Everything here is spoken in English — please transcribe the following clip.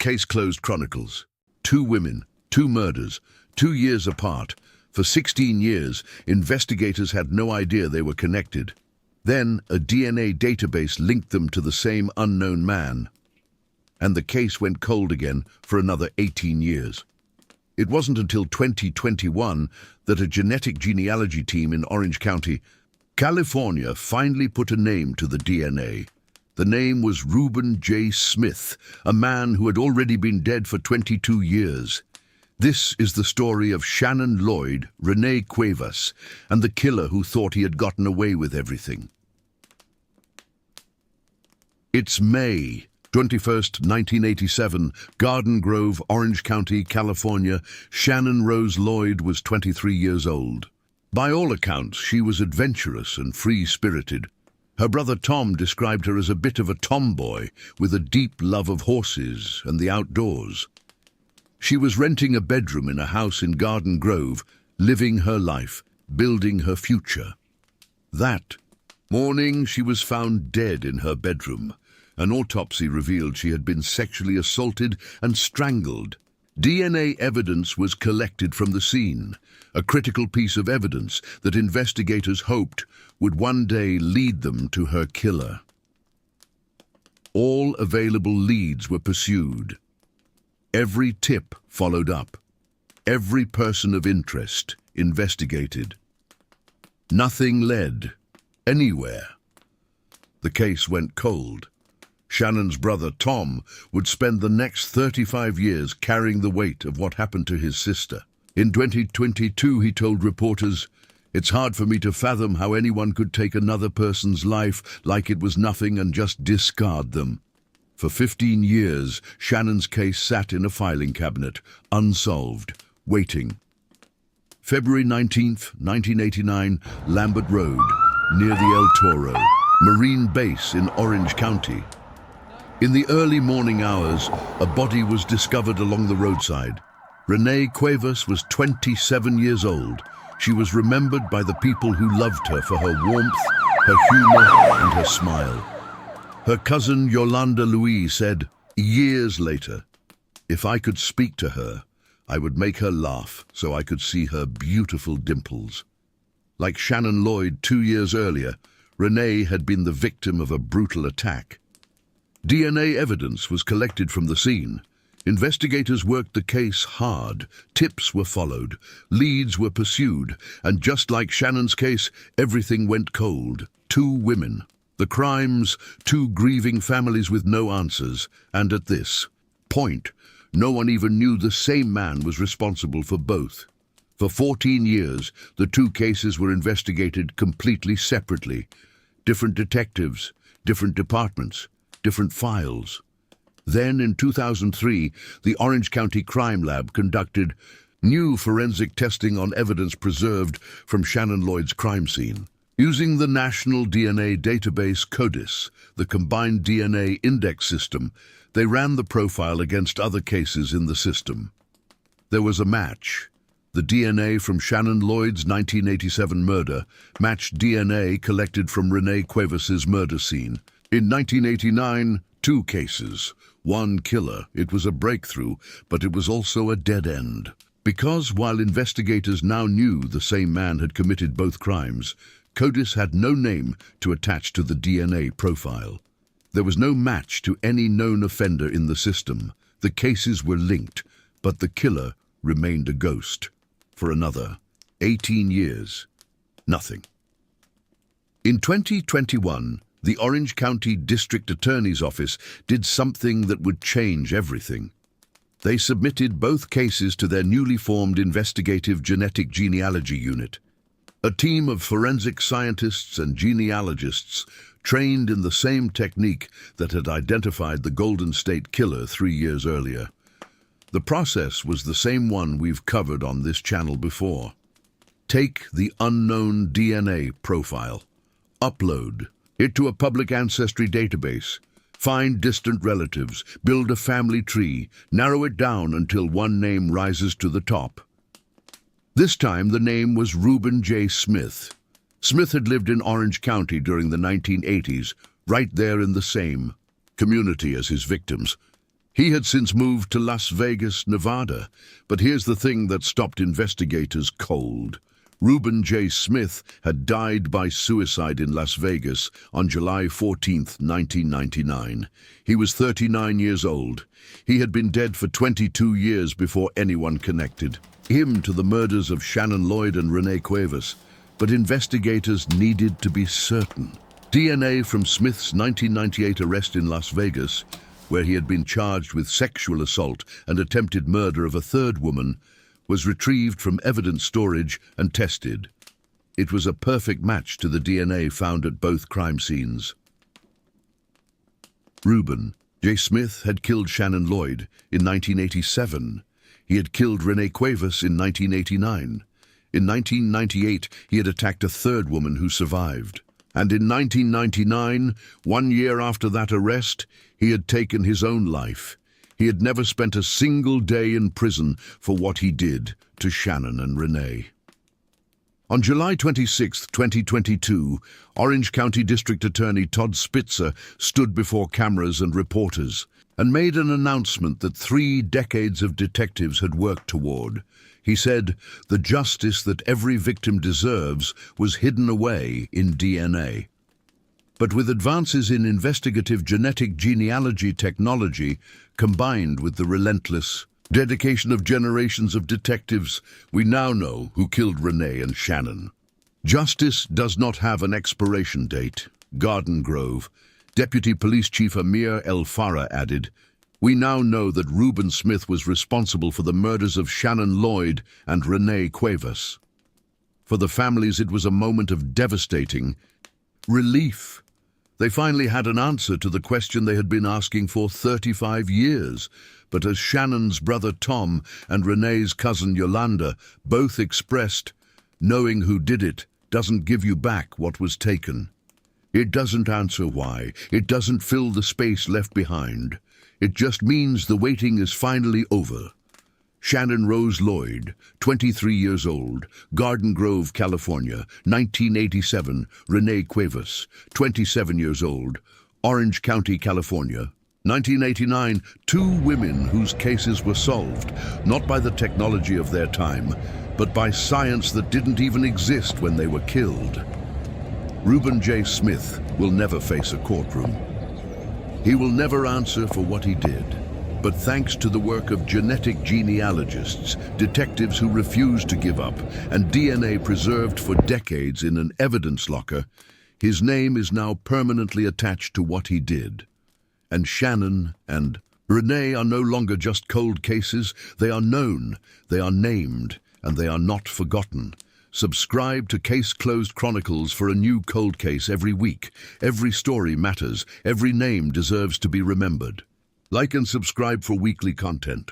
Case Closed Chronicles. 2 women, 2 murders, 2 years apart. For 16 years, investigators had no idea they were connected. Then, a DNA database linked them to the same unknown man. And the case went cold again for another 18 years. It wasn't until 2021 that a genetic genealogy team in Orange County, California, finally put a name to the DNA. The name was Reuben J. Smith, a man who had already been dead for 22 years. This is the story of Shannon Lloyd, Renee Cuevas, and the killer who thought he had gotten away with everything. It's May 21st, 1987, Garden Grove, Orange County, California. Shannon Rose Lloyd was 23 years old. By all accounts, she was adventurous and free-spirited. Her brother Tom described her as a bit of a tomboy with a deep love of horses and the outdoors. She was renting a bedroom in a house in Garden Grove, living her life, building her future. That morning, she was found dead in her bedroom. An autopsy revealed she had been sexually assaulted and strangled. DNA evidence was collected from the scene, a critical piece of evidence that investigators hoped would one day lead them to her killer. All available leads were pursued. Every tip followed up. Every person of interest investigated. Nothing led anywhere. The case went cold. Shannon's brother, Tom, would spend the next 35 years carrying the weight of what happened to his sister. In 2022, he told reporters, "It's hard for me to fathom how anyone could take another person's life like it was nothing and just discard them." For 15 years, Shannon's case sat in a filing cabinet, unsolved, waiting. February 19th, 1989, Lambert Road, near the El Toro, Marine Base in Orange County. In the early morning hours, a body was discovered along the roadside. Renee Cuevas was 27 years old. She was remembered by the people who loved her for her warmth, her humor, and her smile. Her cousin Yolanda Louise said, years later, "If I could speak to her, I would make her laugh so I could see her beautiful dimples." Like Shannon Lloyd 2 years earlier, Renee had been the victim of a brutal attack. DNA evidence was collected from the scene. Investigators worked the case hard. Tips were followed, leads were pursued, and just like Shannon's case, everything went cold. 2 women. The crimes, 2 grieving families with no answers, and at this point, no one even knew the same man was responsible for both. For 14 years, the 2 cases were investigated completely separately. Different detectives, different departments, different files. Then, in 2003, the Orange County Crime Lab conducted new forensic testing on evidence preserved from Shannon Lloyd's crime scene. Using the National DNA Database CODIS, the Combined DNA Index System, they ran the profile against other cases in the system. There was a match. The DNA from Shannon Lloyd's 1987 murder matched DNA collected from Renee Cuevas's murder scene. In 1989, 2 cases. 1 killer. It was a breakthrough, but it was also a dead end. Because while investigators now knew the same man had committed both crimes, CODIS had no name to attach to the DNA profile. There was no match to any known offender in the system. The cases were linked, but the killer remained a ghost. For another 18 years, nothing. In 2021, the Orange County District Attorney's Office did something that would change everything. They submitted both cases to their newly formed Investigative Genetic Genealogy Unit, a team of forensic scientists and genealogists trained in the same technique that had identified the Golden State Killer 3 years earlier. The process was the same one we've covered on this channel before. Take the unknown DNA profile, upload it to a public ancestry database, find distant relatives, build a family tree, narrow it down until one name rises to the top. This time the name was Reuben J. Smith. Smith had lived in Orange County during the 1980s, right there in the same community as his victims. He had since moved to Las Vegas, Nevada, but here's the thing that stopped investigators cold. Reuben J. Smith had died by suicide in Las Vegas on July 14, 1999. He was 39 years old. He had been dead for 22 years before anyone connected him to the murders of Shannon Lloyd and Renee Cuevas, but investigators needed to be certain. DNA from Smith's 1998 arrest in Las Vegas, where he had been charged with sexual assault and attempted murder of a third woman, was retrieved from evidence storage and tested. It was a perfect match to the DNA found at both crime scenes. Reuben J. Smith had killed Shannon Lloyd in 1987. He had killed Renee Cuevas in 1989. In 1998, he had attacked a third woman who survived. And in 1999, 1 year after that arrest, he had taken his own life. He had never spent a single day in prison for what he did to Shannon and Renee. On July 26, 2022, Orange County District Attorney Todd Spitzer stood before cameras and reporters and made an announcement that 3 decades of detectives had worked toward. He said, "The justice that every victim deserves was hidden away in DNA." But with advances in investigative genetic genealogy technology, combined with the relentless dedication of generations of detectives, we now know who killed Renee and Shannon. Justice does not have an expiration date. Garden Grove Deputy Police Chief Amir El Farah added, "We now know that Reuben Smith was responsible for the murders of Shannon Lloyd and Renee Cuevas." For the families, it was a moment of devastating relief. They finally had an answer to the question they had been asking for 35 years. But as Shannon's brother Tom and Renee's cousin Yolanda both expressed, knowing who did it doesn't give you back what was taken. It doesn't answer why. It doesn't fill the space left behind. It just means the waiting is finally over. Shannon Rose Lloyd, 23 years old, Garden Grove, California, 1987. Renee Cuevas, 27 years old, Orange County, California, 1989. 2 women whose cases were solved, not by the technology of their time, but by science that didn't even exist when they were killed. Reuben J. Smith will never face a courtroom. He will never answer for what he did. But thanks to the work of genetic genealogists, detectives who refused to give up, and DNA preserved for decades in an evidence locker, his name is now permanently attached to what he did. And Shannon and Renee are no longer just cold cases. They are known, they are named, and they are not forgotten. Subscribe to Case Closed Chronicles for a new cold case every week. Every story matters. Every name deserves to be remembered. Like and subscribe for weekly content.